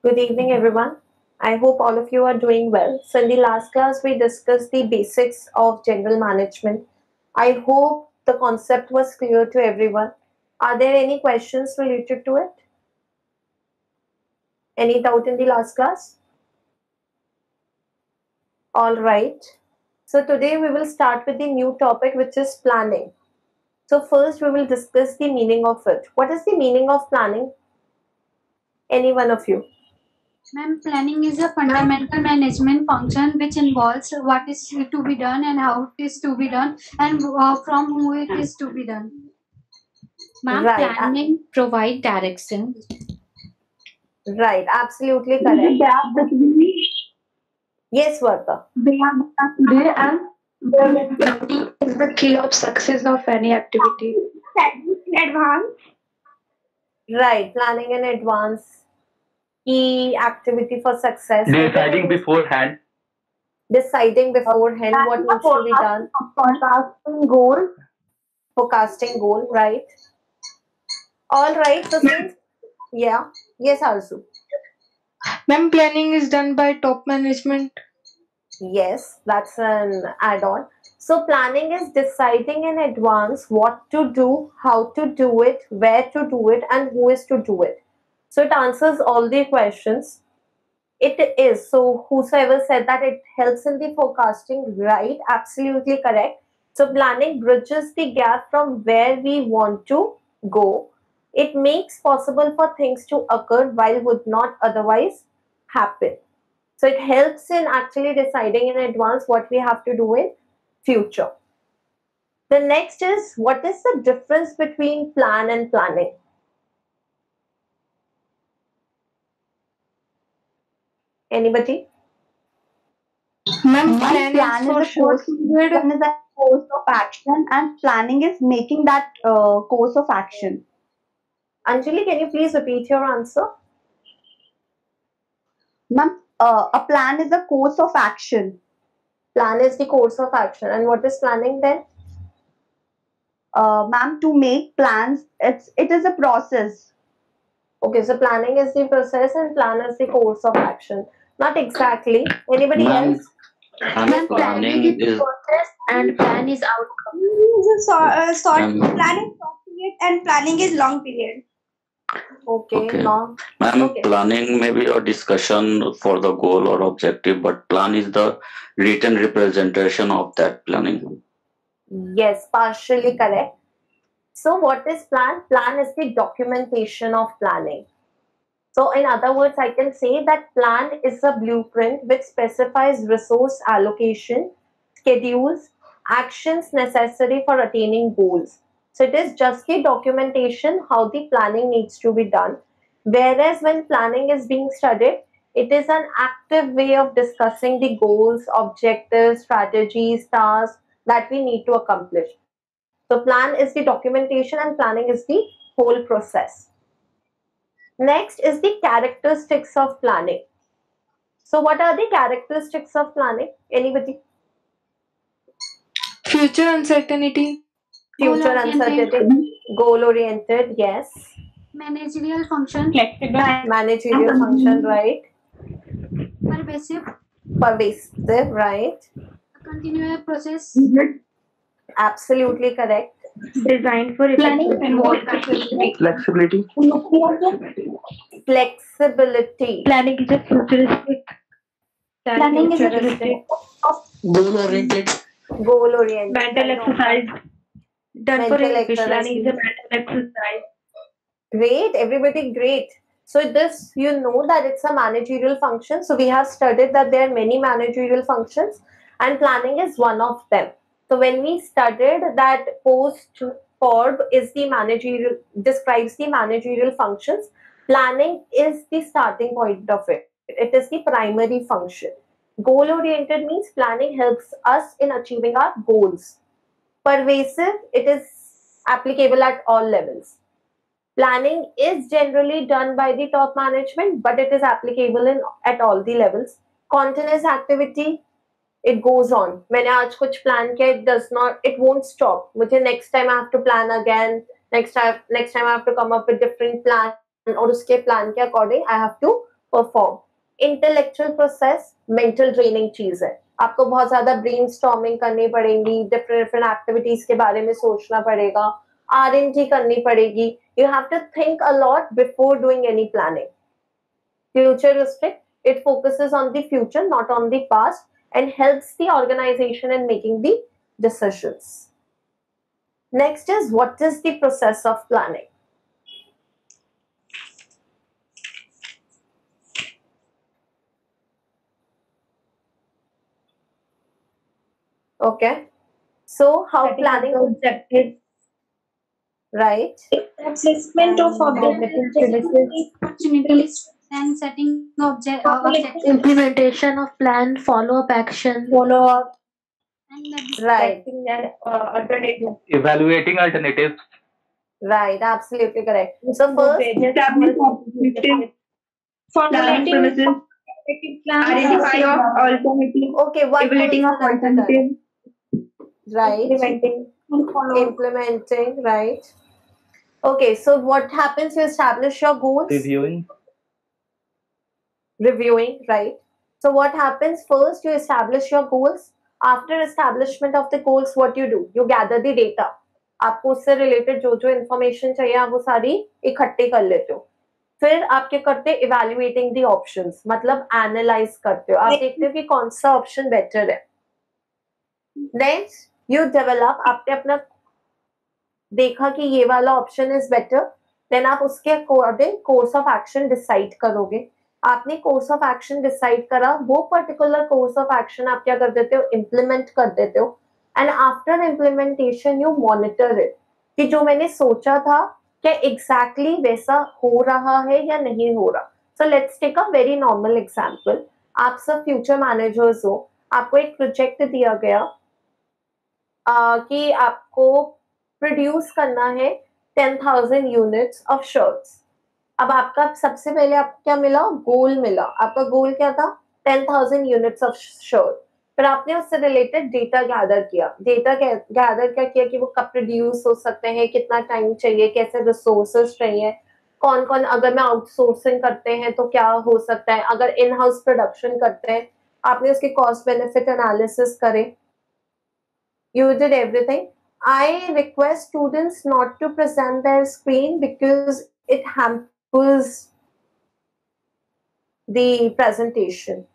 Good evening, everyone. I hope all of you are doing well. So, in the last class, we discussed the basics of general management. I hope the concept was clear to everyone. Are there any questions related to it? Any doubt in the last class? All right. So, today we will start with the new topic, which is planning. So, first, we will discuss the meaning of it. What is the meaning of planning? Any one of you? Ma'am, planning is a fundamental management function which involves what is to be done and how it is to be done and from who it is to be done. Ma'am, Right. planning provide direction. Right, absolutely correct. Yes, Varta. Today and planning is the key of success of any activity. In advance. Right, planning in advance, key activity for success. Deciding beforehand. Deciding beforehand what needs to be done. Forecasting goal. Forecasting goal, right? All right, so since, yeah, yes, Arzu. Ma'am, planning is done by top management. Yes, that's an add-on. So planning is deciding in advance what to do, how to do it, where to do it, and who is to do it. So it answers all the questions. It is. So whosoever said that it helps in the forecasting, right? Absolutely correct. So planning bridges the gap from where we want to go. It makes possible for things to occur while would not otherwise happen. So it helps in actually deciding in advance what we have to do in future. The next is, what is the difference between plan and planning? Anybody? Ma'am, Plan is a course of action, and planning is making that course of action. Anjali, can you please repeat your answer? Ma'am, a plan is a course of action. Plan is the course of action. And what is planning then? Ma'am, to make plans, it is a process. Okay, so planning is the process and plan is the course of action. Not exactly. Anybody Ma'am, else? Ma'am, planning is process and plan is outcome. Plan is short period and planning is long period. Okay, okay. no. Ma'am, Okay. planning may be a discussion for the goal or objective, but plan is the written representation of that planning. Yes, partially correct. So what is plan? Plan is the documentation of planning. So in other words, I can say that plan is a blueprint which specifies resource allocation, schedules, actions necessary for attaining goals. So it is just the documentation how the planning needs to be done. Whereas when planning is being studied, it is an active way of discussing the goals, objectives, strategies, tasks that we need to accomplish. So plan is the documentation and planning is the whole process. Next is the characteristics of planning. So what are the characteristics of planning? Anybody? Future uncertainty. Future uncertainty, goal oriented, yes. Managerial function. Managerial function, right. Pervasive. Pervasive, right. Continuous process. Absolutely correct. Designed for Planning involves Flexibility. Flexibility. Planning is a futuristic. Planning is a Futuristic. Goal oriented. Goal oriented. Mental exercise. Done for Mental English. Planning is a exercise. mental exercise. Great, everybody, great. So this, you know that it's a managerial function. So we have studied that there are many managerial functions and planning is one of them. So when we studied that post PORB is the managerial, describes the managerial functions, planning is the starting point of it. It is the primary function. Goal oriented means planning helps us in achieving our goals. Pervasive, it is applicable at all levels. Planning is generally done by the top management, but it is applicable in at all the levels. Continuous activity, it goes on. मैंने आज कुछ plan किया, it does not, it won't stop. मुझे next time I have to plan again. Next time I have to come up with different plan और उसके plan के according I have to perform. Intellectual process mental training चीज है. आपको बहुत ज्यादा brain storming करनी पड़ेगी, डिफरेंट डिफरेंट एक्टिविटीज के बारे में सोचना पड़ेगा, R&D करनी पड़ेगी. You have to think a lot before doing any planning. Futuristic, it focuses on the future, not on the past, and helps the organization in making the decisions. Next is, what is the process of planning? Okay. So how Setting planning, the objectives, right? Assessment of objectives, Opportunities and setting objectives Implementation of plan, follow-up action. follow up, and medicine. Right, selecting an alternative. Evaluating alternatives. right, absolutely correct. So first, establish objectives, planning premises, identify of alternative, okay, one evaluating of person at a time. alternative, Right, Implementing. implementing, right. Okay, so what happens? You establish your goals, Reviewing. reviewing, right. So what happens? First, you establish your goals. After establishment of the goals, what you do? You gather the data. आपको उससे related जो जो information चाहिए आप वो सारी इकट्ठी कर लेते हो. फिर आप क्या करते हो? इवेल्युएटिंग द ऑप्शंस, मतलब एनालाइज करते हो. आप देखते हो कि कौन सा ऑप्शन बेटर है. नेक्स्ट यू डेवलप, आपने अपना देखा कि ये वाला ऑप्शन इज बेटर, देन आप उसके according course of action decide करोगे. आपने कोर्स ऑफ एक्शन डिसाइड करा, वो पर्टिकुलर कोर्स ऑफ एक्शन आप क्या कर देते हो? इम्प्लीमेंट कर देते हो. And after implementation you monitor it कि जो मैंने सोचा था क्या एग्जैक्टली वैसा हो रहा है या नहीं हो रहा. So let's take a very normal example. आप सब फ्यूचर मैनेजर्स हो, आपको एक प्रोजेक्ट दिया गया कि आपको प्रोड्यूस करना है 10,000 यूनिट्स ऑफ शर्ट्स. अब आपका सबसे पहले आपको क्या मिला? गोल मिला. आपका गोल क्या था? 10,000 यूनिट्स ऑफ शर्ट. फिर आपने उससे रिलेटेड डेटा गैदर किया. डेटा गैदर क्या किया कि वो कब प्रोड्यूस हो सकते हैं, कितना टाइम चाहिए, कैसे रिसोर्सेज चाहिए, कौन कौन, अगर मैं आउटसोर्सिंग करते हैं तो क्या हो सकता है, अगर इन हाउस प्रोडक्शन करते हैं आपने उसके कॉस्ट बेनिफिट एनालिसिस करे. You did everything. I request students not to present their screen because it hampers the presentation.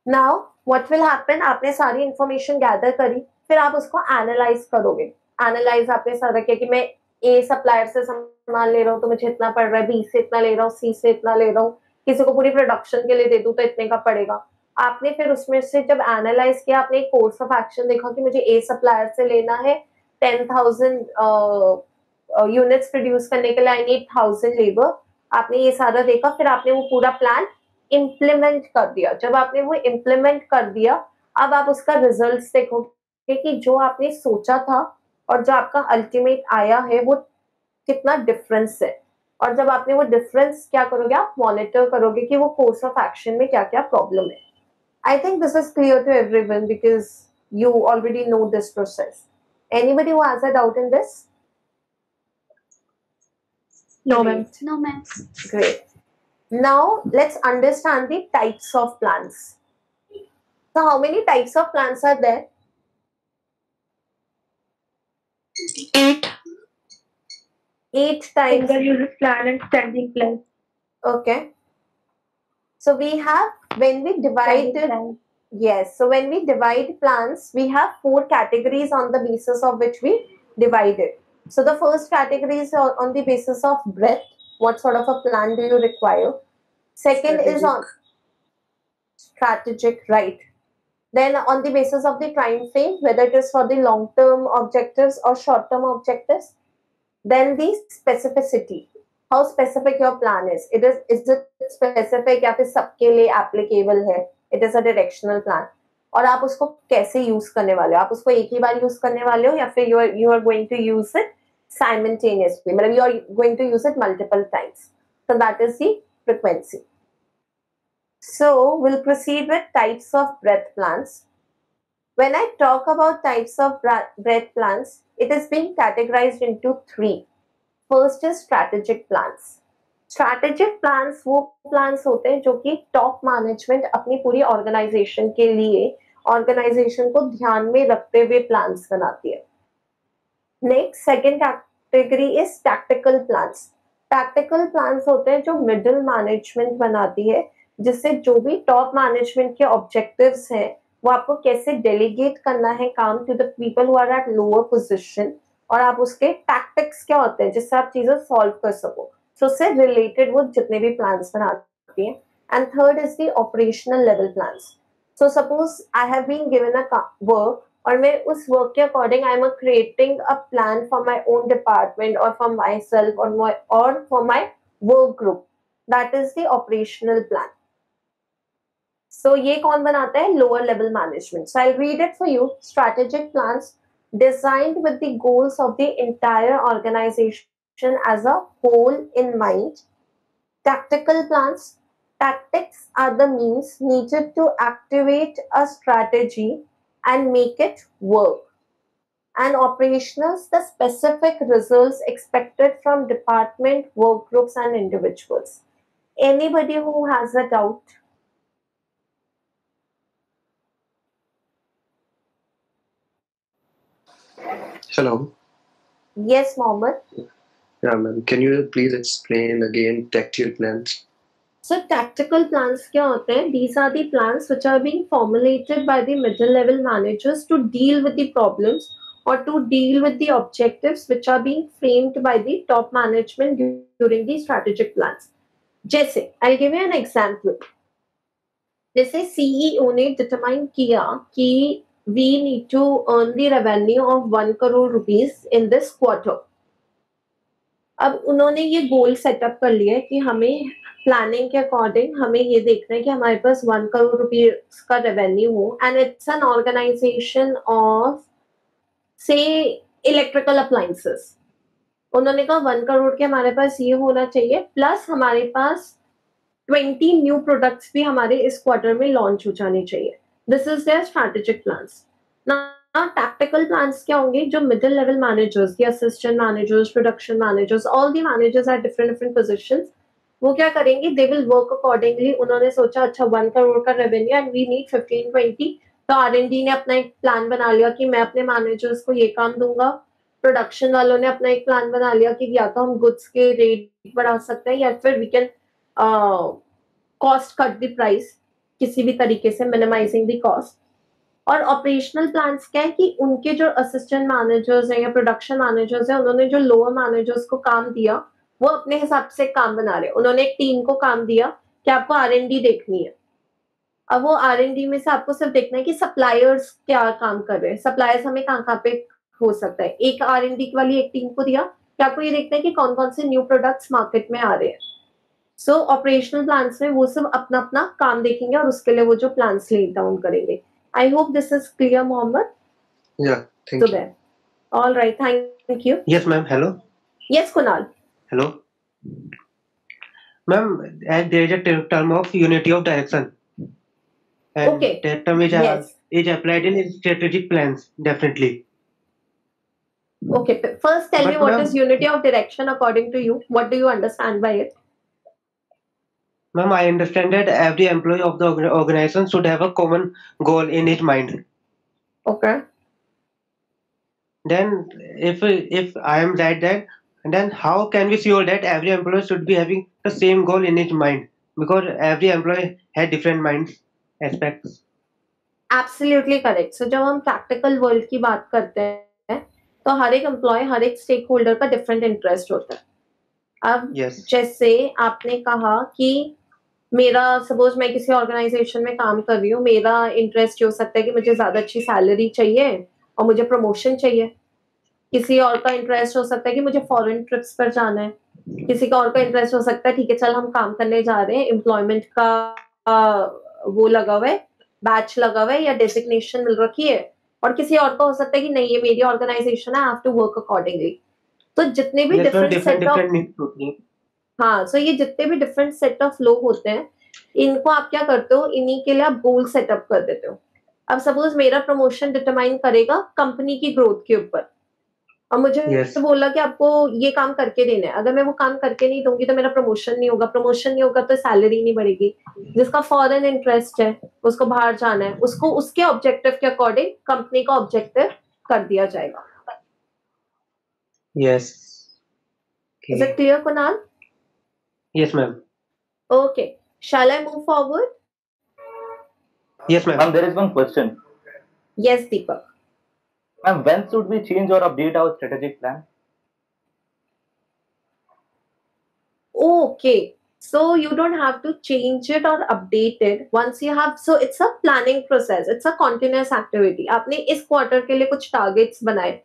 Now, what will happen? आपने सारी information gather करी, फिर आप उसको analyze करोगे. Analyze आपने सारा किया कि मैं A supplier से सामान ले रहा हूँ तो मुझे इतना पड़ रहा है, B से इतना ले रहा हूँ, C से इतना ले रहा हूँ, किसी को पूरी प्रोडक्शन के लिए दे दूँ तो इतने का पड़ेगा. आपने फिर उसमें से जब एनालाइज किया, आपने एक कोर्स ऑफ एक्शन देखा कि मुझे ए सप्लायर से लेना है 10,000 यूनिट्स प्रोड्यूस करने के लिए, आई नीड 1,000 लेबर. आपने ये सारा देखा, फिर आपने वो पूरा प्लान इम्प्लीमेंट कर दिया. जब आपने वो इम्प्लीमेंट कर दिया, अब आप उसका रिजल्ट्स देखोगे कि जो आपने सोचा था और जो आपका अल्टीमेट आया है वो कितना डिफरेंस है. और जब आपने वो डिफरेंस क्या करोगे? आप मॉनिटर करोगे कि वो कोर्स ऑफ एक्शन में क्या क्या प्रॉब्लम है. I think this is clear to everyone because you already know this process. Anybody who has a doubt in this? No, ma'am. No, ma'am. Great. Now let's understand the types of plans. So how many types of plans are there? 8. 8 types. Single use plan and standing plan. Okay. So we have, when we divide it, yes, so when we divide plans, we have 4 categories on the basis of which we divide it. So the first category is on the basis of breadth. What sort of a plan do you require? Second is on strategic, right? Then on the basis of the time frame, whether it is for the long-term objectives or short-term objectives. Then the specificity. How specific your plan is. Is it specific या फिर सबके लिए applicable है? It is a directional plan. और आप उसको कैसे use करने वाले हो? आप उसको एक ही बार use करने वाले हो या फिर you are going to use it simultaneously? मतलब you are going to use it multiple times. So that is the frequency. So we'll proceed with types of breadth plans. When I talk about types of breadth plans, it is being categorized into 3. First is strategic plans. Strategic plans वो plans होते हैं जो कि top management अपनी पूरी organisation के लिए organisation को ध्यान में रखते हुए प्लान्स बनाती है. Next second category is tactical plans. Tactical plans होते हैं जो मिडिल मैनेजमेंट बनाती है, जिससे जो भी टॉप मैनेजमेंट के ऑब्जेक्टिव्स हैं वो आपको कैसे डेलीगेट करना है काम to the people who are at lower position, और आप उसके टैक्टिक्स क्या होते हैं जिससे आप चीजें सॉल्व कर सको. सो उससे रिलेटेड वो जितने भी प्लान्स बनाती है. And third is the operational level plans. So suppose I have been given a work, और मैं उस वर्क के according I am creating a plan for my own department और फॉर माई सेल्फ और for my work group. That is the operational plan. सो ये कौन बनाता है? Lower level management. So I read it for you. Strategic plans designed with the goals of the entire organization as a whole in mind. Tactical plans. Tactics are the means needed to activate a strategy and make it work. And operationals, the specific results expected from department, work groups, and individuals. Anybody who has a doubt? Hello. Yes, Mohammed. Yeah, ma'am. Can you please explain again tactical plans? So tactical plans क्या होते हैं? These are the plans which are being formulated by the middle level managers to deal with the problems or to deal with the objectives which are being framed by the top management during the strategic plans. जैसे I'll give you an example. जैसे CEO ने determine किया कि we need to earn the revenue of 1 crore rupees in this quarter. अब उन्होंने ये गोल setup कर लिया है कि हमें प्लानिंग के अकॉर्डिंग हमें ये देखना है कि हमारे पास 1 करोड़ रुपीस का रेवेन्यू हो, and it's an organisation of say electrical appliances. उन्होंने कहा 1 करोड़ के हमारे पास ये होना चाहिए, प्लस हमारे पास 20 न्यू प्रोडक्ट्स भी हमारे इस क्वार्टर में लॉन्च हो जाने चाहिए. This is their strategic plans. Now, tactical plans क्या होंगे? जो middle level managers, the assistant managers, production managers, all the managers at different positions, वो क्या करेंगे? They will work accordingly. उन्होंने सोचा अच्छा 1 करोड़ का revenue and we need 15-20, तो R&D ने अपना एक प्लान बना लिया कि मैं अपने मैनेजर्स को ये काम दूंगा. प्रोडक्शन वालों ने अपना एक प्लान बना लिया कि या तो हम गुड्स के रेट बढ़ा सकते हैं या फिर we can cost cut the price किसी भी तरीके से, मिनिमाइजिंग द कॉस्ट. और ऑपरेशनल प्लान्स क्या है कि उनके जो असिस्टेंट मैनेजर्स हैं या प्रोडक्शन मैनेजर्स हैं, उन्होंने जो लोअर मैनेजर्स को काम दिया वो अपने हिसाब से काम बना रहे. उन्होंने एक टीम को काम दिया कि आपको R&D देखनी है. अब वो R&D में से आपको सिर्फ देखना है कि सप्लायर्स क्या काम कर रहे हैं, सप्लायर्स हमें कहाँ पे हो सकता है. एक R&D वाली एक टीम को दिया कि आपको ये देखना है कि कौन कौन से न्यू प्रोडक्ट्स मार्केट में आ रहे हैं. सो ऑपरेशनल प्लान्स में वो सब अपना अपना काम देखेंगे और उसके लिए वो जो प्लान्स लेट डाउन करेंगे. I hope this is clear, Mohammed. Yeah, thank you. All right, thank you. Yes, ma'am. Hello. Yes, Kunal. Hello. Ma'am, there is a term of unity of direction. And okay. That term is applied in strategic plans, definitely. Okay, first tell me what is unity of direction according to you. What do you understand by it? Ma'am, I understand that every employee of the organization should have a common goal in his mind. Okay. Then, if I am right, then how can we sure that every employee should be having the same goal in his mind? Because every employee has different minds aspects. Absolutely correct. So जब हम practical world की बात करते हैं तो हर एक employ, हर एक stake holder का डिफरेंट इंटरेस्ट होता है. अब जैसे आपने कहा कि मेरा सपोज मैं किसी ऑर्गेनाइजेशन में काम कर रही हूँ, मेरा इंटरेस्ट ये हो सकता है कि मुझे ज्यादा अच्छी सैलरी चाहिए और मुझे प्रमोशन चाहिए. किसी और का इंटरेस्ट हो सकता है कि मुझे फॉरेन ट्रिप्स पर जाना है. किसी का और का इंटरेस्ट हो सकता है ठीक है चल हम काम करने जा रहे हैं, एम्प्लॉयमेंट का वो लगा हुआ है, बैच लगा हुआ है या डेजिग्नेशन मिल रखी है. और किसी और का हो सकता है कि नहीं ये मेरी ऑर्गेनाइजेशन है, I have to work accordingly. तो जितने भी डिफरेंट सेट ऑफ हाँ, सो ये जितने भी डिफरेंट सेट ऑफ लोग होते हैं इनको आप क्या करते हो, इन्हीं के लिए आप गोल सेटअप कर देते हो. अब सपोज मेरा प्रमोशन डिटरमाइन करेगा कंपनी की ग्रोथ के ऊपर, और मुझे Yes. बोला कि आपको ये काम करके देना है, अगर मैं वो काम करके नहीं दूंगी तो मेरा प्रमोशन नहीं होगा, प्रमोशन नहीं होगा तो सैलरी नहीं बढ़ेगी। जिसका फॉरेन इंटरेस्ट है, उसको बाहर जाना है, उसको उसके ऑब्जेक्टिव के अकॉर्डिंग कंपनी का ऑब्जेक्टिव कर दिया जाएगा। Yes. Is it clear, Kunal? Yes, ma'am. Okay. Shall I move forward? Yes, ma'am. Ma'am, there is one question. Yes, Deepak. Ma'am, when should we change or update our strategic plan? Okay. So you don't have to change it or update it once you have. So it's a planning process. It's a continuous activity. आपने इस quarter के लिए कुछ targets बनाए,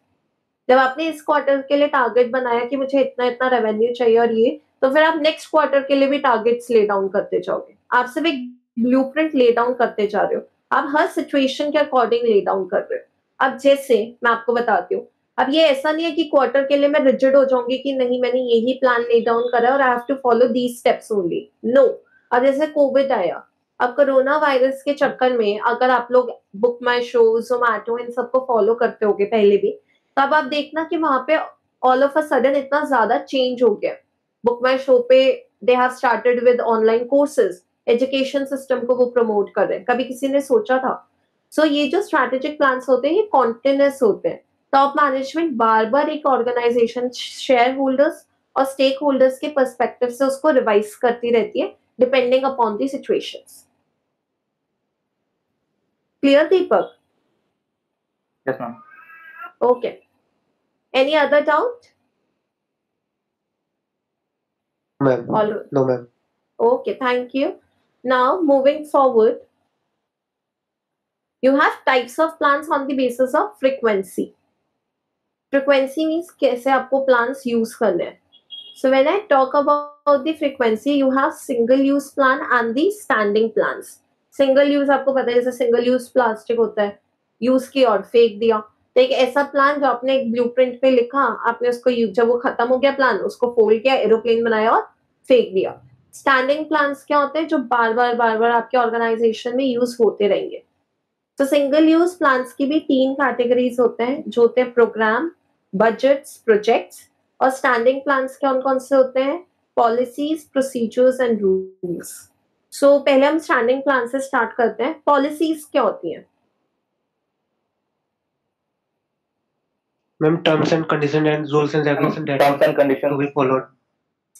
जब आपने इस quarter के लिए टारगेट बनाया कि मुझे इतना इतना रेवेन्यू चाहिए और ये, तो फिर आप नेक्स्ट क्वार्टर के लिए भी टारगेट्स ले डाउन करते जाओगे। आप सिर्फ एक ब्लूप्रिंट ले डाउन करते जा रहे हो, आप हर सिचुएशन के अकॉर्डिंग ले डाउन कर रहे हो। अब जैसे मैं आपको बताती हूँ, अब ये ऐसा नहीं है कि क्वार्टर के लिए मैं रिजिड हो जाऊंगी कि नहीं मैंने यही प्लान ले डाउन करा और I have to follow these steps only. No. अब जैसे कोविड आया, अब कोरोना वायरस के चक्कर में अगर आप लोग बुक माई शो, जोमैटो, इन सबको फॉलो करते होगे पहले भी, तब आप देखना कि वहां पे ऑल ऑफ अ सडन इतना ज्यादा चेंज हो गया। बुक माई शो पे they have started with online courses, education system को वो प्रमोट कर रहे हैं, कभी किसी ने सोचा था? सो ये जो स्ट्रैटेजिक प्लान्स होते हैं ये कॉन्टिन्यूस होते हैं। टॉप मैनेजमेंट बार बार एक ऑर्गेनाइजेशन, शेयर होल्डर्स और स्टेक होल्डर्स के पर्सपेक्टिव से उसको रिवाइज करती रहती है depending upon the situations. Clear Deepak? Yes, ma'am. Okay. Any other doubt? Ma'am. All right. No, ma'am. Okay, thank you. Now, moving forward, you have types of plans on the basis of frequency. Frequency means कैसे आपको plans use करने हैं. So when I talk about the frequency, you have single use plan and the standing plans. Single use आपको पता है जैसे single use plastic होता है, use किया और फेंक दिया। तो एक ऐसा प्लान जो आपने एक ब्लूप्रिंट पे लिखा, आपने उसको जब वो खत्म हो गया प्लान, उसको फोल्ड किया, एरोप्लेन बनाया और फेंक दिया। स्टैंडिंग प्लान्स क्या होते हैं? जो बार बार आपके ऑर्गेनाइजेशन में यूज होते रहेंगे। तो सिंगल यूज प्लान्स की भी 3 कैटेगरीज होते हैं, जो होते हैं प्रोग्राम, बजट्स, प्रोजेक्ट्स। और स्टैंडिंग प्लान्स कौन से होते हैं? Policies, procedures and rules. So पहले हम स्टैंडिंग प्लान से स्टार्ट करते हैं। पॉलिसीज क्या होती हैं? Ma'am, terms and conditions and rules and regulations that Terms and conditions to be followed.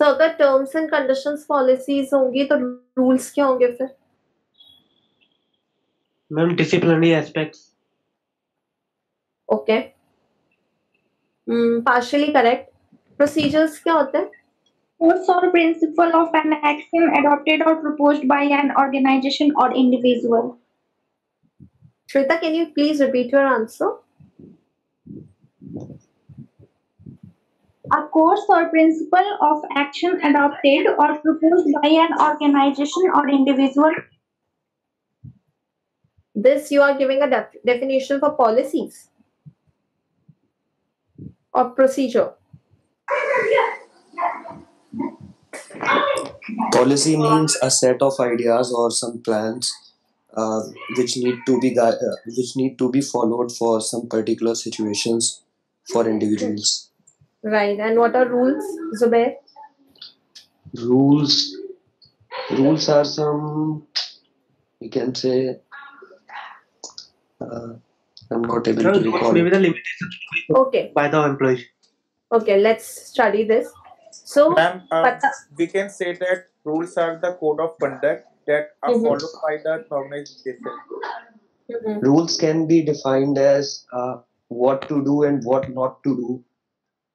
So अगर टर्म्स एंड कंडीशंस पॉलिसीज होंगी तो रूल्स क्या होंगे फिर? Ma'am, disciplinary aspects. Okay, partially correct. Procedures क्या होते हैं? Course or principle of an action adopted or proposed by an organization or individual. Shweta, can you please repeat your answer? A course or principle of action adopted or proposed by an organization or individual. This you are giving a definition for policies or procedure. Policy means a set of ideas or some plans which need to be followed for some particular situations for individuals. Right. And what are rules, Zubair? Rules are some, you can say, I'm not able to recall. Maybe the limitations Okay. by the employee. Okay, let's study this. So, Ma'am, we can say that rules are the code of conduct that are followed by the organization. Rules can be defined as what to do and what not to do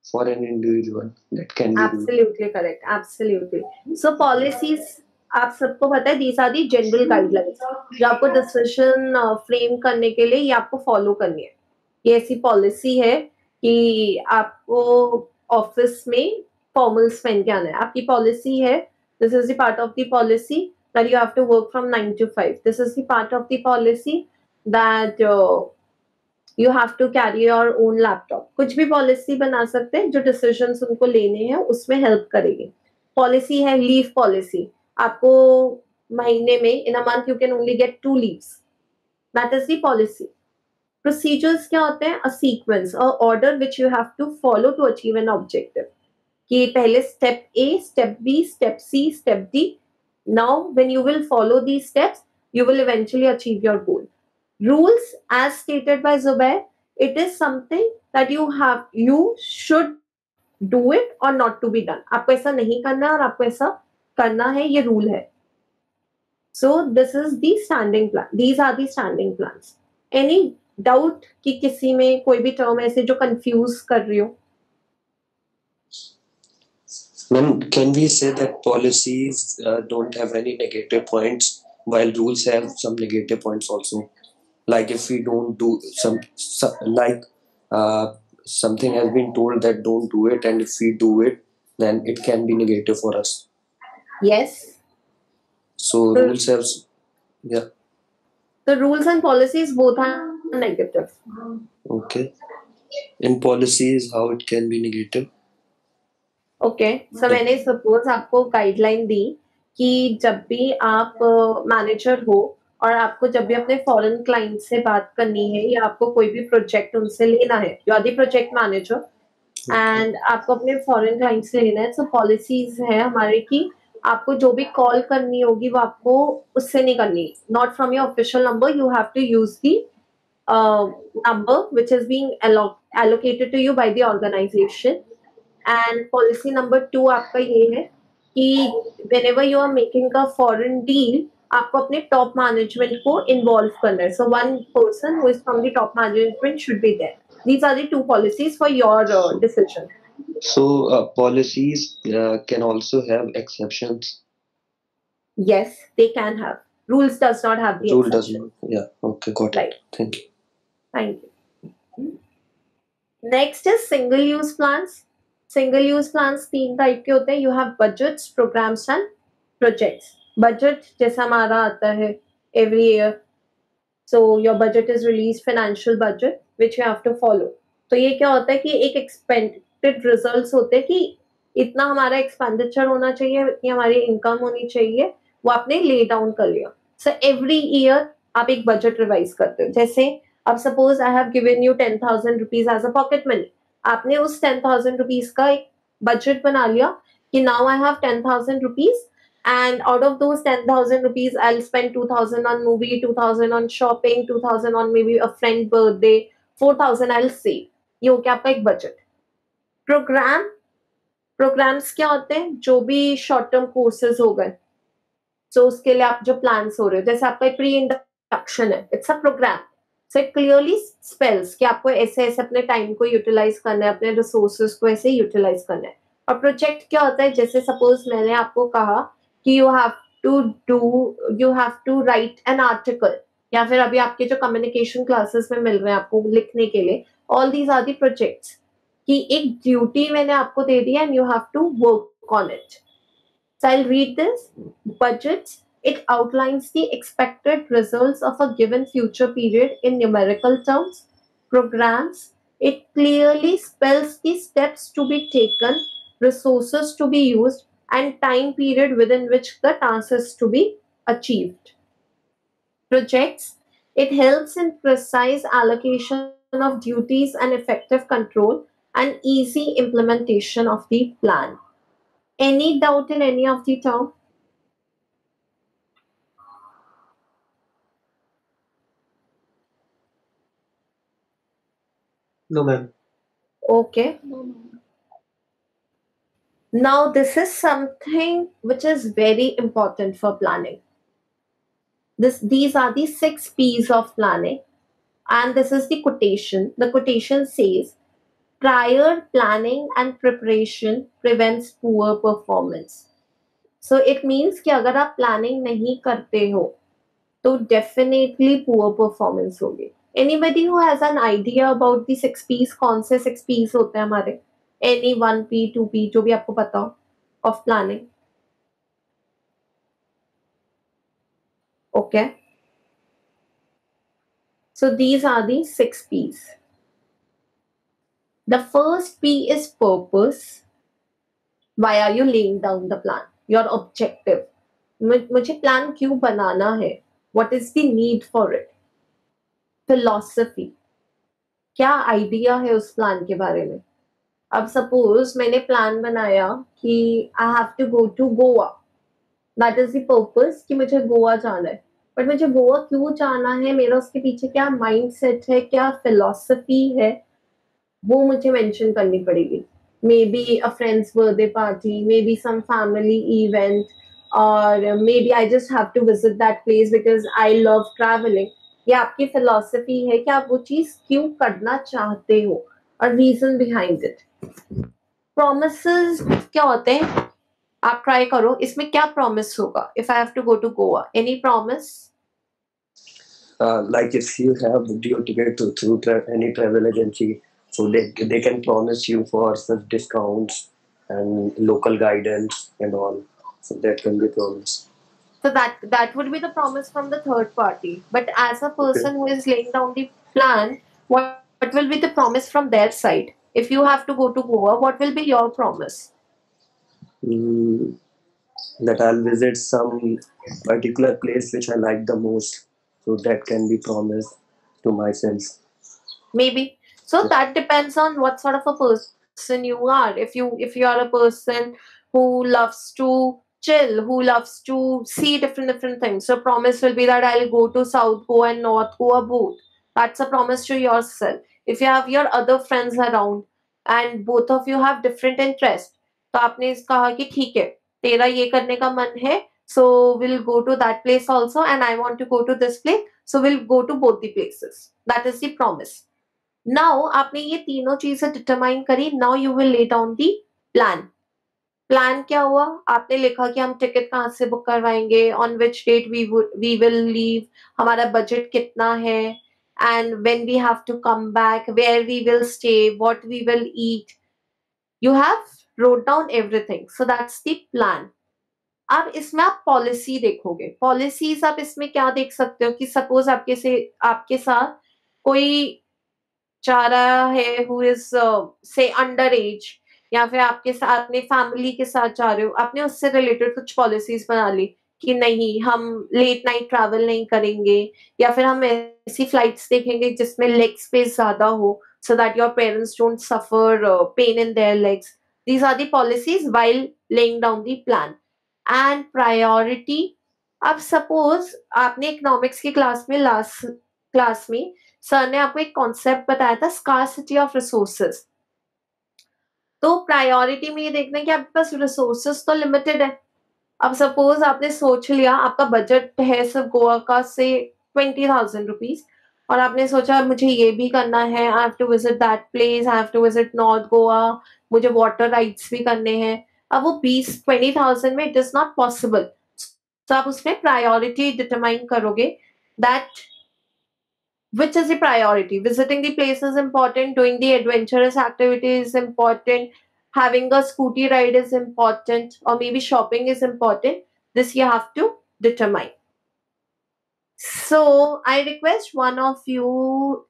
for an individual. That can be absolutely correct. Absolutely. So policies, आप सबको पता है, these are the general guidelines जो आपको decision frame करने के लिए ये आपको फॉलो करनी है। ये ऐसी पॉलिसी है कि आपको ऑफिस में फॉर्मल्स पहन के आना है। आपकी पॉलिसी है, this is the part of the policy that you have to work from 9 to 5. This is the part of the policy that you have to carry your own laptop. कुछ भी policy बना सकते हैं जो decisions उनको लेने हैं उसमें हेल्प करेगी। पॉलिसी है लीव पॉलिसी, आपको महीने में in a month you can only get 2 leaves, that is the policy. Procedures क्या होते हैं? A sequence or order which you have to follow to achieve an objective. कि पहले step A, step B, step C, step D. Now, when you will follow these steps, you will eventually achieve your goal. Rules, as stated by Zubair, it is something that you should do it or not to be done. आपको ऐसा नहीं करना है और आपको ऐसा करना है, ये rule है. So this is the standing plan. These are the standing plans. Any doubt कि किसी में कोई भी term ऐसे जो confuse कर रही हो? Ma'am, can we say that policies don't have any negative points while rules have some negative points also? Like if we don't do something has been told that don't do it, and if we do it, then it can be negative for us. Yes. So rules have, yeah. The rules and policies both are negative. Okay. In policies, how it can be negative? Okay so मैंने suppose आपको guideline दी कि जब भी आप manager हो और आपको जब भी अपने फॉरेन क्लाइंट से बात करनी है या आपको कोई भी प्रोजेक्ट उनसे लेना है, you are the project manager and आपको अपने फॉरेन क्लाइंट से लेना है, तो पॉलिसीज है हमारे कि आपको जो भी कॉल करनी होगी वो आपको उससे नहीं करनी, not from your official number. You have to use the number which is being allocated to you by the organization. And policy number 2 आपका ये है कि whenever you are making a foreign deal, आपको अपने top management को involve करना है. So one person who is from the top management should be there. These are the 2 policies for your decision. So policies can also have exceptions. Yes, they can have. Rules does not have the Rule exception. does not. Yeah. Okay. Got Right. it. Thank you. Thank you. Next is single use plans. Single use plans 3 type के होते हैं. You have budgets, programs and projects. Budget जैसा हमारा आता है every year. So your budget is released, financial budget which you have to follow. तो ये क्या होता है कि एक expected results होते हैं कि इतना हमारा expenditure होना चाहिए, इतनी हमारी income होनी चाहिए, वो आपने lay down कर लिया. So every year आप एक budget revise करते हो. जैसे अब suppose I have given you 10,000 rupees as a pocket money. आपने उस 10,000 rupees का एक budget बना लिया कि now I have 10,000 rupees and out of those 10,000 rupees I'll spend 2,000 on movie, 2,000 on shopping, 2,000 on maybe a friend birthday, 4,000 I'll save. ये हो गया आपका एक budget. Programs क्या होते हैं? जो भी short term courses हो गए, so उसके लिए आप जो plans हो रहे हो, जैसे आपका pre induction है, it's a program. So it clearly spells कि आपको ऐसे ऐसे अपने टाइम को यूटिलाइज करना है, अपने रिसोर्सेज को ऐसे यूटिलाइज करना है. और प्रोजेक्ट क्या होता है? जैसे सपोज मैंने आपको कहा कि you have to write an article, या फिर अभी आपके जो कम्युनिकेशन क्लासेस में मिल रहे हैं आपको लिखने के लिए, all these are the projects कि एक ड्यूटी मैंने आपको दे दी and you have to work on it. So I'll read this. Budgets. It outlines the expected results of a given future period in numerical terms. Programs. It clearly spells the steps to be taken, resources to be used, and time period within which the task is to be achieved. Projects. It helps in precise allocation of duties and effective control and easy implementation of the plan. Any doubt in any of the term? No, ma'am. Okay. Now this is something which is very important for planning. These are the 6 P's of planning, and this is the quotation. The quotation says, prior planning and preparation prevents poor performance. So it means कि अगर आप planning नहीं करते हो तो definitely poor performance होगी. Anybody who has an idea about the 6 P's, कौन से 6 P's होते हैं हमारे? Any 1P, 2P, जो भी आपको पता हो of planning. Okay. So these are the 6 P's. The first P is purpose. Why are you laying down the plan? Your objective. मुझे plan क्यों बनाना है? What is the need for it? Philosophy. क्या idea है उस plan के बारे में. अब सपोज मैंने प्लान बनाया कि I have to go to Goa, that is the purpose कि मुझे गोवा जाना है. बट मुझे गोवा क्यों जाना है, मेरा उसके पीछे क्या माइंड सेट है, क्या फिलोसफी है, वो मुझे मेंशन करनी पड़ेगी. Maybe a friend's birthday party, maybe some family event, और maybe I just have to visit that place because I love travelling. ये आपकी फिलोसफी है कि आप वो चीज क्यों करना चाहते हो और रीजन बिहाइंड इट. प्रोमिसेस क्या होते हैं, आप ट्राई करो, इसमें क्या प्रॉमिस होगा. If I have to go to Goa, any promise? Like if you have your ticket through any travel agency, so they can promise you for such discounts and local guidance and all. So that can be promised. So that would be the promise from the third party. But as a Okay. person who is laying down the plan, what will be the promise from their side? If you have to go to Goa, what will be your promise? Mm, that I'll visit some particular place which I like the most. So that can be promised to myself. Maybe. So that depends on what sort of a person you are. If you are a person who loves to chill, who loves to see different things, so promise will be that I'll go to South Goa and North Goa both. That's a promise to yourself. If you have your other friends around and both of you have different interests, तो आपने कहा कि ठीक है, तेरा ये करने का मन है, so we'll go to that place also, and I want to go to this place, so we'll go to both the places. That is the promise. Now आपने ये तीनों चीजें डिटरमाइन करी. Now you will lay down the plan. Plan क्या हुआ, आपने लिखा कि हम टिकट कहाँ से बुक करवाएंगे, on which date we will leave, हमारा बजट कितना है, and when we have to come back, where we will stay, what we will eat. You have wrote down everything. So that's the plan. अब इसमें आप policy देखोगे. Policies आप इसमें क्या देख सकते हो कि सपोज आपके साथ कोई जा रहा है हु इज से अंडर एज, या फिर आपके साथ अपने फैमिली के साथ जा रहे हो, आपने उससे रिलेटेड कुछ पॉलिसीज बना ली कि नहीं हम लेट नाइट ट्रैवल नहीं करेंगे, या फिर हम ऐसी फ्लाइट्स देखेंगे जिसमें लेग स्पेस ज्यादा हो, so that your parents don't suffer pain in their legs. These are the policies while laying down the plan. And priority, अब सपोज आपने इकोनॉमिक्स की क्लास में लास्ट क्लास में सर ने आपको एक कॉन्सेप्ट बताया था, स्कार्सिटी ऑफ रिसोर्सेज. तो प्रायोरिटी में ये देखना है कि आपके पास रिसोर्सेज तो लिमिटेड है. अब सपोज आपने सोच लिया आपका बजट है सिर्फ गोवा का से 20,000 रुपीज, और आपने सोचा मुझे ये भी करना है, I have to visit that place, I have to visit north Goa, मुझे वाटर राइड्स भी करने हैं. अब वो 20,000 में इट इज नॉट पॉसिबल. तो आप उसमें प्रायोरिटी डिटरमाइन करोगे that which is the priority. Visiting the place is important, doing the adventurous activity is important, having a scooty ride is important, or maybe shopping is important. This you have to determine. So I request one of you,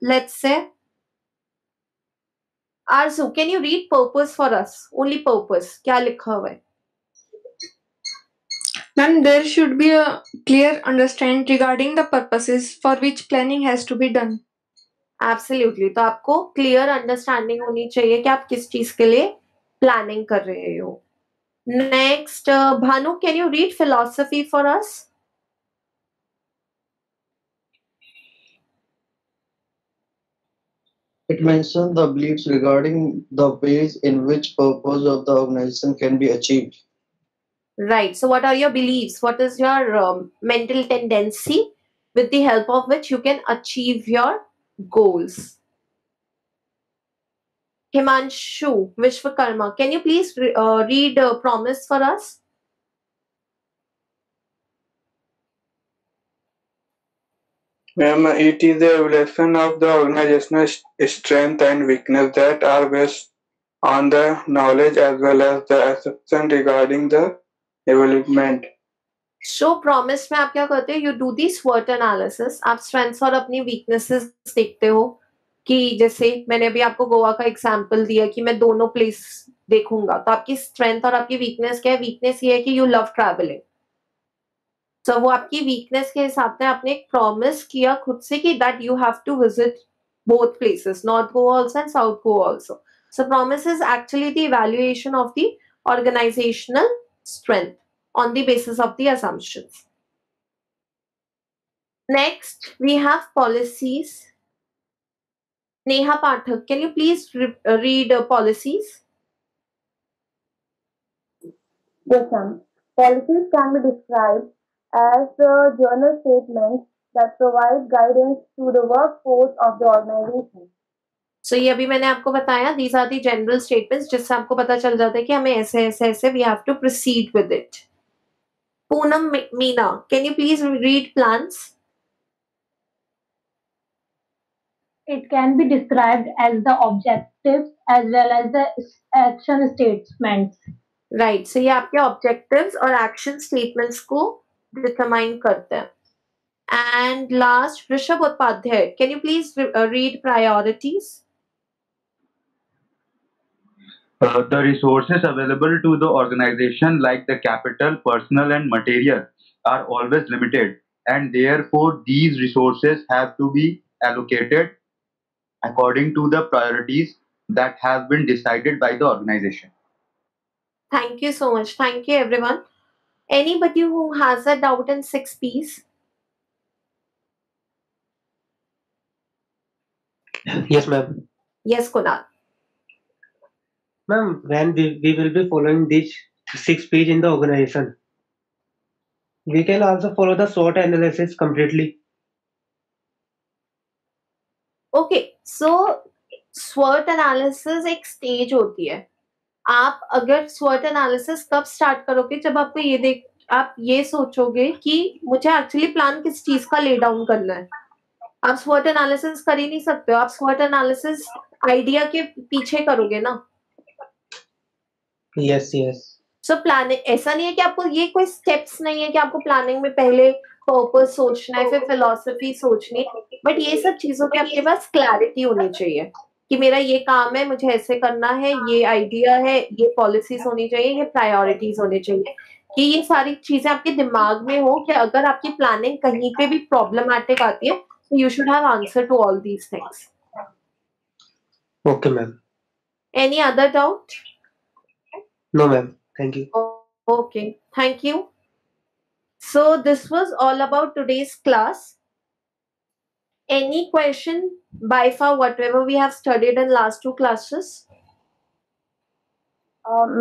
let's say Arzu, can you read purpose for us? Only purpose. क्या लिखा हुआ है? Ma'am, there should be a clear understanding regarding the purposes for which planning has to be done. Absolutely. तो आपको clear understanding होनी चाहिए कि आप किस चीज के लिए planning कर रहे हो. Next, Bhanu, can you read philosophy for us? It mentions the beliefs regarding the ways in which purpose of the organization can be achieved. Right. So what are your beliefs? What is your mental tendency with the help of which you can achieve your goals? Himanshu Vishwakarma, can you please read promise for us? Ma'am, it is the evaluation of the organizational strength and weakness that are based on the knowledge as well as the assumption regarding the development. So promise में आप क्या करते हो? You do the SWOT analysis. आप strengths और अपनी weaknesses देखते हो कि जैसे मैंने अभी आपको गोवा का एग्जाम्पल दिया कि मैं दोनों प्लेस देखूंगा, तो आपकी स्ट्रेंथ और आपकी वीकनेस क्या है? वीकनेस ये है कि यू लव ट्रैवलिंग. तो वो आपकी वीकनेस के हिसाब से आपने एक प्रॉमिस किया खुद से कि that you have to visit both places, North Goa also and South Goa also. So promise is actually the evaluation of the organizational strength on the basis of the assumptions. Next, we have policies. Neha Pathak, can you please read policies? Yes, ma'am. Policies can be described as journal statements that provide guidance to the workforce of the organization. So ये अभी मैंने आपको बताया, these are the general statements जिससे आपको पता चल जाता है कि हमें ऐसे ऐसे ऐसे we have to proceed with it. Poonam Meena, can you please read plans? It can be described as the objectives as well as the action statements. Right. So ये आपके objectives और action statements को determine करते हैं. And last, Rishabh Upadhyay, can you please read priorities? The resources available to the organization, like the capital, personnel, and material, are always limited, and therefore these resources have to be allocated according to the priorities that have been decided by the organization. Thank you so much. Thank you, everyone. Anybody who has a doubt in 6Ps? Yes, ma'am. Yes, Kunal. Ma'am, when we will be following these 6 P's in the organization, we can also follow the SWOT analysis completely. Okay, so SWOT analysis एक stage होती है. आप अगर SWOT analysis कब start करोगे, जब आपको आप ये सोचोगे कि मुझे एक्चुअली प्लान किस चीज का ले डाउन करना है. आप SWOT analysis कर ही नहीं सकते हो. आप SWOT analysis आइडिया के पीछे करोगे ना. Yes, yes. सो प्लानिंग ऐसा नहीं है कि आपको ये कोई स्टेप्स नहीं है कि आपको प्लानिंग में पहले पर्पस सोचना है, फिर फिलॉसफी सोचनी है, बट ये सब चीजों की आपके पास क्लैरिटी होनी चाहिए कि मेरा ये काम है, मुझे ऐसे करना है, ये आइडिया है, ये पॉलिसीज होनी चाहिए, ये प्रायोरिटीज होनी चाहिए, कि ये सारी चीजें आपके दिमाग में हो कि अगर आपकी प्लानिंग कहीं पे भी प्रॉब्लमैटिक आती है तो you should have answer to all these things. Okay, ma'am. Any other doubt? No, ma'am. Thank you. Okay, thank you. So this was all about today's class. Any question by far whatever we have studied in last 2 classes?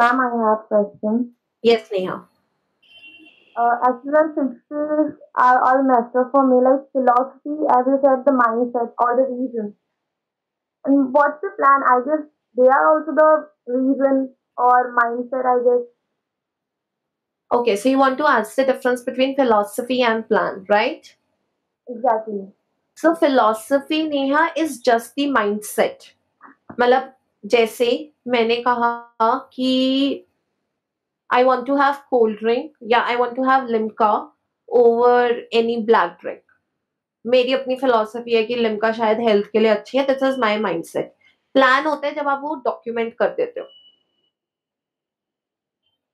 Ma'am, I have question. Yes, Neha. Actually, 6Ps are all messed up for me, like philosophy, as you said, the mindset or the reason. And what's the plan? I guess they are also the reason or mindset, I guess. Okay, so you want to ask the difference between philosophy and plan, right? Exactly. So philosophy, Neha, is just the mindset. मतलब जैसे मैंने कहा कि I want to have cold drink या I want to have Limca over any black drink. मेरी अपनी philosophy है कि लिम्का शायद हेल्थ के लिए अच्छी है. This is my mindset. Plan होता है जब आप वो डॉक्यूमेंट कर देते हो.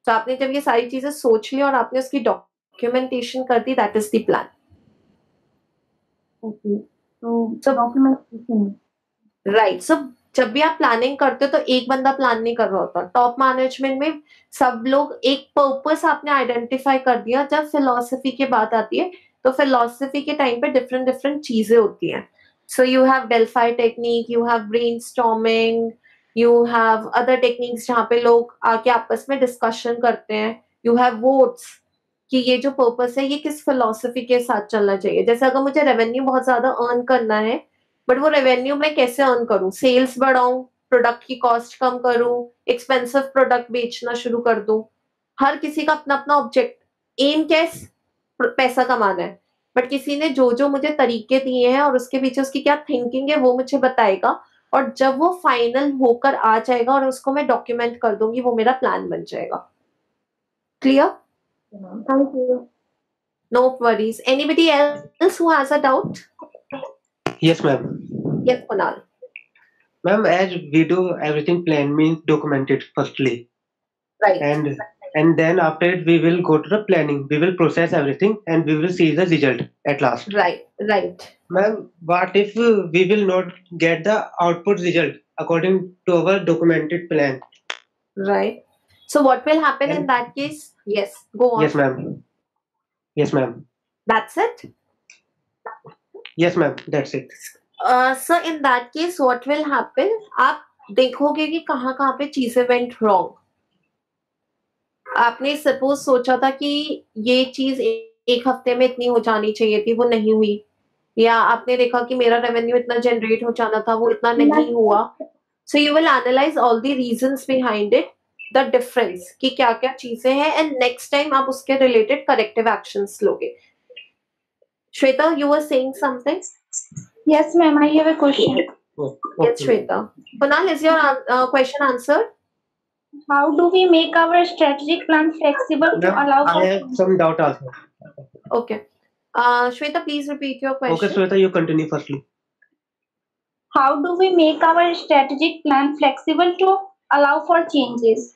तो आपने जब ये सारी चीजें सोच ली और आपने उसकी डॉक्यूमेंटेशन कर दी, that is the plan. Okay. So documentation. Right. So जब भी आप प्लानिंग करते हो तो एक बंदा प्लान नहीं कर रहा होता. टॉप मैनेजमेंट में सब लोग एक पर्पस आपने आइडेंटिफाई कर दिया. जब फिलॉसफी की बात आती है तो फिलॉसफी के टाइम पे डिफरेंट डिफरेंट चीजें होती हैं. So you have Delphi technique, you have brainstorming, you have other techniques जहाँ पे लोग आके आपस में डिस्कशन करते हैं. यू हैव वोट्स कि ये जो पर्पस है ये किस फिलॉसफी के साथ चलना चाहिए. जैसे अगर मुझे रेवेन्यू बहुत ज्यादा अर्न करना है, बट वो रेवेन्यू मैं कैसे अर्न करूं? सेल्स बढ़ाऊं, प्रोडक्ट की कॉस्ट कम करूं, एक्सपेंसिव प्रोडक्ट बेचना शुरू कर दूं. हर किसी का अपना अपना ऑब्जेक्ट एम क्या है? पैसा कमाना है. बट किसी ने जो जो मुझे तरीके दिए हैं और उसके पीछे उसकी क्या थिंकिंग है वो मुझे बताएगा, और जब वो फाइनल होकर आ जाएगा और उसको मैं डॉक्यूमेंट कर दूंगी, वो मेरा प्लान बन जाएगा. Clear? Thank you. No worries. Anybody else who has a doubt? Yes, ma'am. Yes, Kunal. Ma'am, as we do everything plan means documented firstly. Right. And and then after it we will go to the planning. We will process everything and we will see the result at last. Right. Ma'am, what if we will not get the output result according to our documented plan? Right. So what will happen in that case? Yes, go on. Yes, ma'am. Yes, ma'am. That's it. Yes, ma'am. That's it. So in that case what will happen, आप देखोगे कि कहाँ पे चीजें went wrong. आपने suppose सोचा था कि ये चीज एक हफ्ते में इतनी हो जानी चाहिए थी, वो नहीं हुई, या आपने देखा कि मेरा रेवेन्यू इतना जनरेट हो जाना था, वो इतना नहीं हुआ. So you will analyse all the reasons behind it, the difference कि क्या क्या चीजें हैं, एंड नेक्स्ट टाइम आप उसके रिलेटेड करेक्टिव एक्शंस लोगे. Shweta, you were saying something? Yes, ma'am. I have a question. Yes, Shweta. Kunal, is your question answered? How do we make our strategic plan flexible to allow I for? have some doubt also. Okay. Shweta, please repeat your question. Okay, Shweta, you continue firstly. How do we make our strategic plan flexible to allow for changes?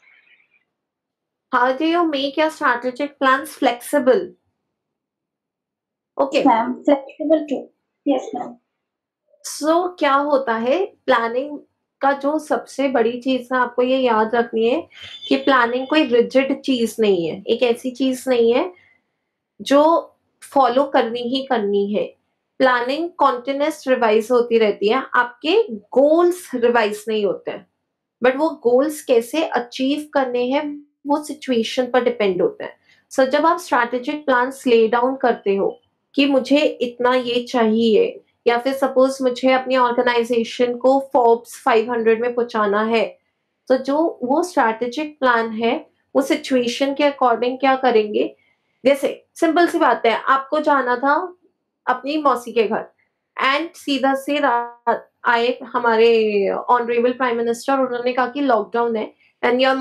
How do you make your strategic plans flexible? Okay. Ma'am, flexible too. Yes, ma'am. So क्या होता है, planning का जो सबसे बड़ी चीज है आपको ये याद रखनी है कि प्लानिंग कोई रिजिड चीज नहीं है, एक ऐसी चीज नहीं है जो फॉलो करनी ही करनी है. प्लानिंग कॉन्टिन्यूस रिवाइज होती रहती है, आपके गोल्स रिवाइज नहीं होते हैं, बट वो गोल्स कैसे अचीव करने हैं वो सिचुएशन पर डिपेंड होते हैं. सो जब आप स्ट्रैटेजिक प्लान्स ले डाउन करते हो कि मुझे इतना ये चाहिए, या फिर सपोज मुझे अपनी ऑर्गेनाइजेशन को फोर्ब्स 500 में पहुंचाना है, तो जो वो स्ट्रैटेजिक प्लान है वो सिचुएशन के अकॉर्डिंग क्या करेंगे. जैसे सिंपल सी बात है, आपको जाना था अपनी मौसी के घर, एंड सीधा से आए हमारे ऑनरेबल प्राइम मिनिस्टर, उन्होंने कहा कि लॉकडाउन है एंड योर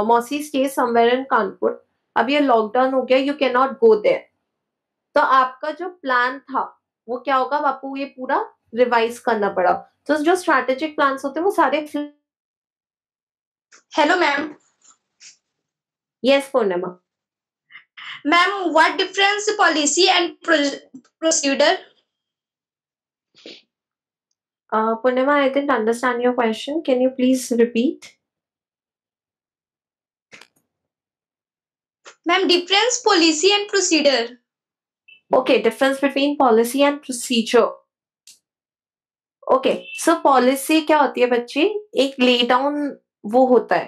मौसी स्टे समवेयर इन कानपुर, अब ये लॉकडाउन हो गया, you can not go there. तो आपका जो प्लान था वो क्या होगा, आपको ये पूरा रिवाइज करना पड़ा. तो जो स्ट्रैटेजिक प्लान्स होते हैं वो सारे. Hello, ma'am. Yes, Purnima. Ma'am, what difference policy and procedure? Purnima, I didn't understand your question. Can you please repeat? Ma'am, difference policy and procedure. Okay, difference between policy and procedure. Okay, so policy क्या होती है बच्चे, एक lay down वो होता है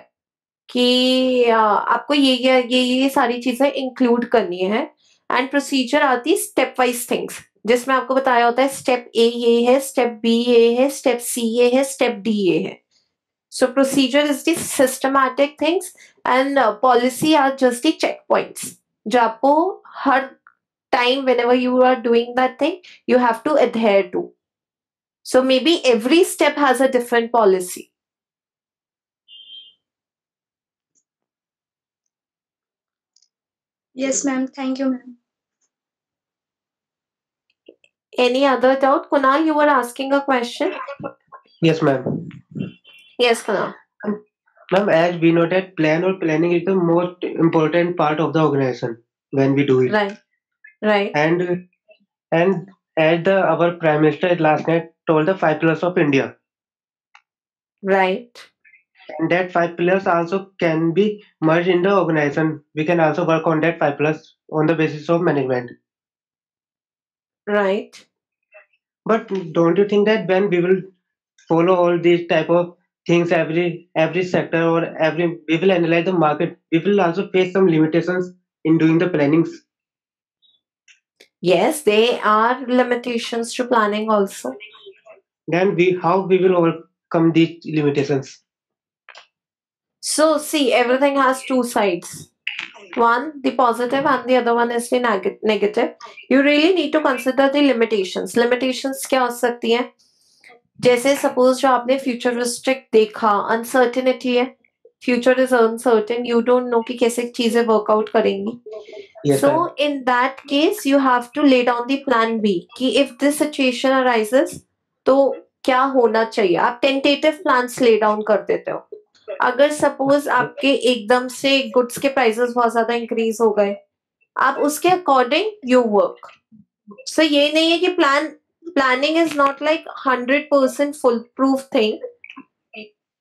कि आपको ये सारी चीजें इंक्लूड करनी है, एंड प्रोसीजर आती है स्टेप वाइज थिंग्स, जिसमें आपको बताया होता है स्टेप ए ये है, स्टेप बी ये है, स्टेप सी ये है, स्टेप डी ये है. So procedure is the systematic things and policy are just the checkpoints जो आपको हर time whenever you are doing that thing you have to adhere to. So maybe every step has a different policy. Yes, ma'am. Thank you, ma'am. Any other doubt? Kunal, you were asking a question. Yes, ma'am. Yes, Kunal. Ma'am, as we know that plan or planning is the most important part of the organization when we do it. Right. Right. And as our Prime Minister last night told the 5 pillars of India. Right. And that 5 pillars also can be merged in the organization. We can also work on that 5 pillars on the basis of management. Right. But don't you think that when we will follow all these type of things, every sector or we will analyze the market, we will also face some limitations in doing the plannings? Yes, there are limitations to planning also. Then how we will overcome these limitations? So see, everything has two sides. One, the positive, and the other one is the negative. You really need to consider the limitations. Limitations क्या हो सकती हैं? जैसे suppose जो आपने futuristic देखा, uncertainty है. Future is uncertain. You don't know कि कैसे चीजें work out करेंगी. Yes, so ma'am. in that case you have to lay down the plan B कि if this situation arises तो क्या होना चाहिए. आप tentative plans lay down कर देते हो. अगर सपोज आपके एकदम से गुड्स के प्राइसेस बहुत ज्यादा इंक्रीज हो गए, आप उसके अकॉर्डिंग यू वर्क. सो ये नहीं है कि planning is not like 100% foolproof thing,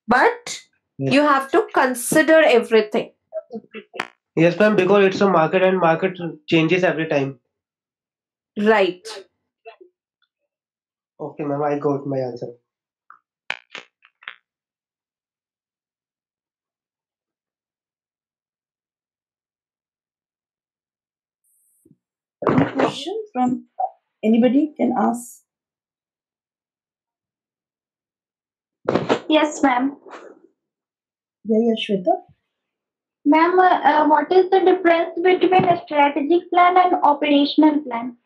but you have to consider everything. Yes, ma'am, because it's a market and market changes every time. Right. Okay, ma'am, I got my answer. Any question from anybody can ask? Yes, ma'am. Yeah, Shweta. Ma'am, what is the difference between a strategic plan and operational plan?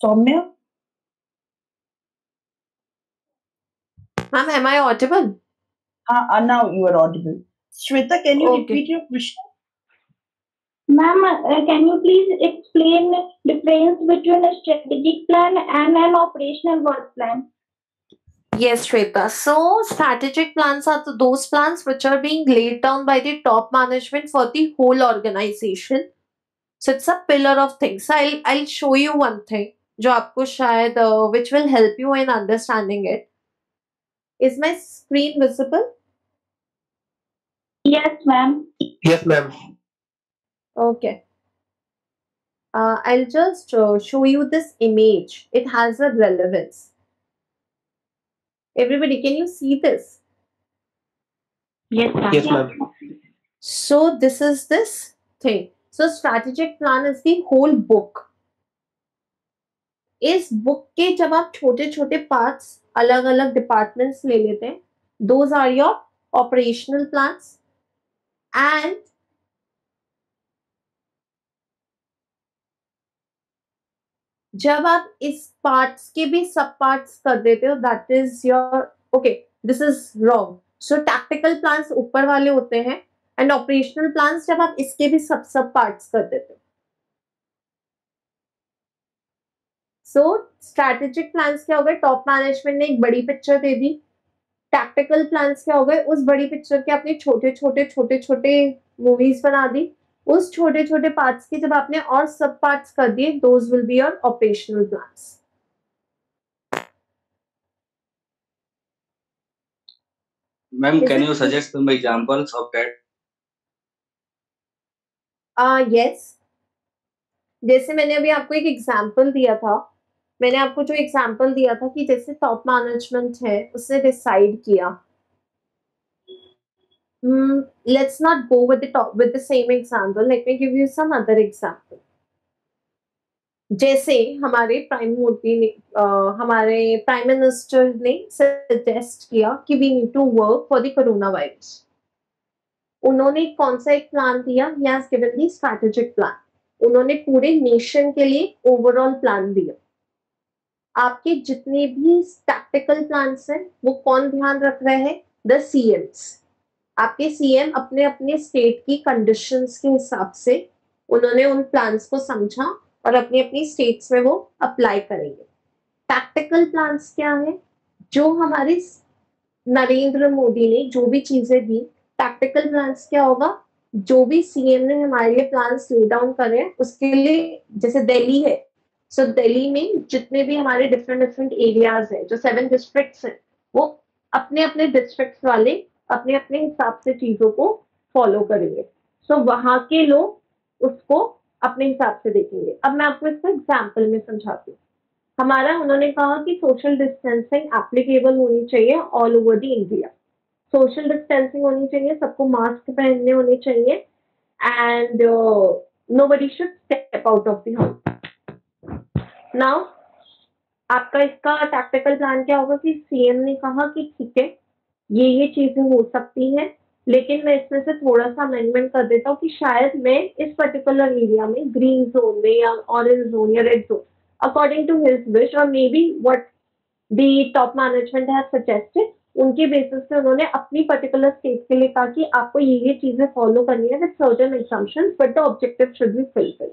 Soumya? Ma'am, am I audible? Now you are audible. Shweta, can you repeat your question? Ma'am, can you please explain the difference between a strategic plan and an operational work plan? Yes, Shweta. So strategic plans are those plans which are being laid down by the top management for the whole organization. So it's a pillar of things. So I'll show you one thing, जो आपको शायद which will help you in understanding it. Is my screen visible? Yes, ma'am. Yes, ma'am. Okay. I'll just show you this image. It has a relevance. Everybody, can you see this? Yes, ma'am. Yes, ma'am. So this is this thing. So strategic plan is the whole book. इस book के जब आप छोटे छोटे parts अलग अलग departments ले लेते हैं, those are your operational plans. And जब आप इस पार्ट्स के भी सब पार्ट्स कर देते हो, that is your okay, this is wrong. So tactical plans ऊपर वाले होते हैं एंड ऑपरेशनल प्लान्स जब आप इसके भी सब पार्ट्स कर देते हो. सो स्ट्रैटेजिक प्लान्स क्या हो गए, टॉप मैनेजमेंट ने एक बड़ी पिक्चर दे दी. टैक्टिकल प्लान्स क्या हो गए, उस बड़ी पिक्चर के अपने छोटे छोटे मूवीज बना दी. उस छोटे छोटे पार्ट्स के जब आपने और सब पार्ट्स कर दिए, those will be your operational plans. Ma'am, can you suggest some examples of that? Yes. जैसे मैंने अभी आपको एक एग्जाम्पल दिया था, मैंने आपको जो एग्जाम्पल दिया था कि जैसे टॉप मैनेजमेंट है, उसने डिसाइड किया. Let's not go with the same example. Let me give you some other example. जैसे हमारे प्राइम मिनिस्टर ने सजेस्ट किया कि we need to work for the corona virus. उन्होंने कौन सा एक प्लान दिया? He has given the strategic plan. उन्होंने पूरे नेशन के लिए ओवरऑल प्लान दिया. आपके जितने भी टैक्टिकल प्लान्स हैं, वो कौन ध्यान रख रहे हैं? The CM's. आपके सीएम अपने अपने स्टेट की कंडीशंस के हिसाब से उन्होंने उन प्लान्स को समझा और अपनी अपनी स्टेट्स में वो अप्लाई करेंगे. टैक्टिकल प्लान्स क्या है? जो हमारे नरेंद्र मोदी ने जो भी चीजें दी, टैक्टिकल प्लान्स क्या होगा? जो भी सीएम ने हमारे लिए प्लान्स ले डाउन करे, उसके लिए जैसे दिल्ली है, सो दिल्ली में जितने भी हमारे डिफरेंट एरियाज है, जो 7 डिस्ट्रिक्ट्स हैं, वो अपने अपने डिस्ट्रिक्ट्स वाले अपने अपने हिसाब से चीजों को फॉलो करेंगे. सो वहां के लोग उसको अपने हिसाब से देखेंगे. अब मैं आपको इसको एग्जाम्पल में समझाती हूँ. हमारा उन्होंने कहा कि सोशल डिस्टेंसिंग एप्लीकेबल होनी चाहिए all over the India. Social distancing होनी चाहिए, सबको मास्क पहनने होने चाहिए, and nobody should step out of the house. Now आपका इसका टैक्टिकल प्लान क्या होगा कि सीएम ने कहा कि ठीक है, ये चीजें हो सकती हैं, लेकिन मैं इसमें से थोड़ा सा अमेंडमेंट कर देता हूँ कि शायद मैं इस पर्टिकुलर एरिया में ग्रीन जोन में या ऑरेंज जोन या red zone, according to his wish और maybe what the top management has suggested, उनके बेसिस पे उन्होंने अपनी पर्टिकुलर स्टेट के लिए कहा कि आपको ये चीजें फॉलो करनी है with certain assumptions, but the objective should be fulfilled.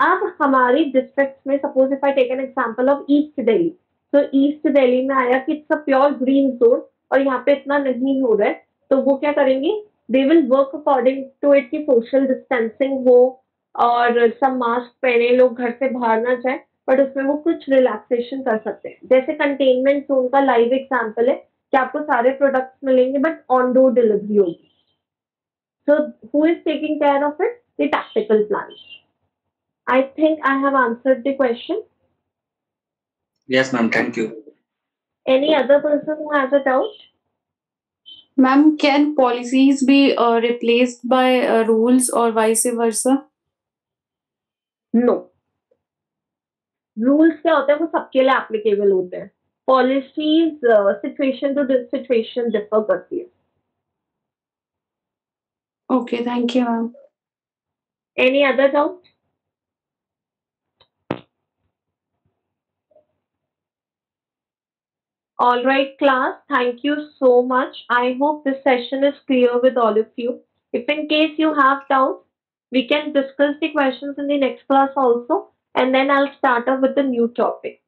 अब हमारी डिस्ट्रिक्ट में suppose if I take an example of east Delhi, तो ईस्ट दिल्ली में आया कि it's a pure green zone और यहाँ पे इतना नहीं हो रहा है, तो वो क्या करेंगे, they will work according to it कि सोशल डिस्टेंसिंग हो और सब मास्क पहने, लोग घर से बाहर ना जाए, बट उसमें वो कुछ रिलैक्सेशन कर सकते हैं। जैसे कंटेनमेंट जोन का लाइव एग्जांपल है कि आपको सारे प्रोडक्ट्स मिलेंगे बट ऑन डोर डिलीवरी होगी। So who is taking care of it? The tactical plan. I think I have answered the question. Yes, ma'am. Thank you. Any other person who has a doubt? Ma'am, can policies be replaced by rules or vice versa? No. Rules क्या होते हैं वो सबके लिए applicable होते हैं. Policies situation to situation differ करती है. Okay, thank you, ma'am. Any other doubt? All right, class. Thank you so much. I hope this session is clear with all of you. If in case you have doubts, we can discuss the questions in the next class also, and then I'll start up with the new topic.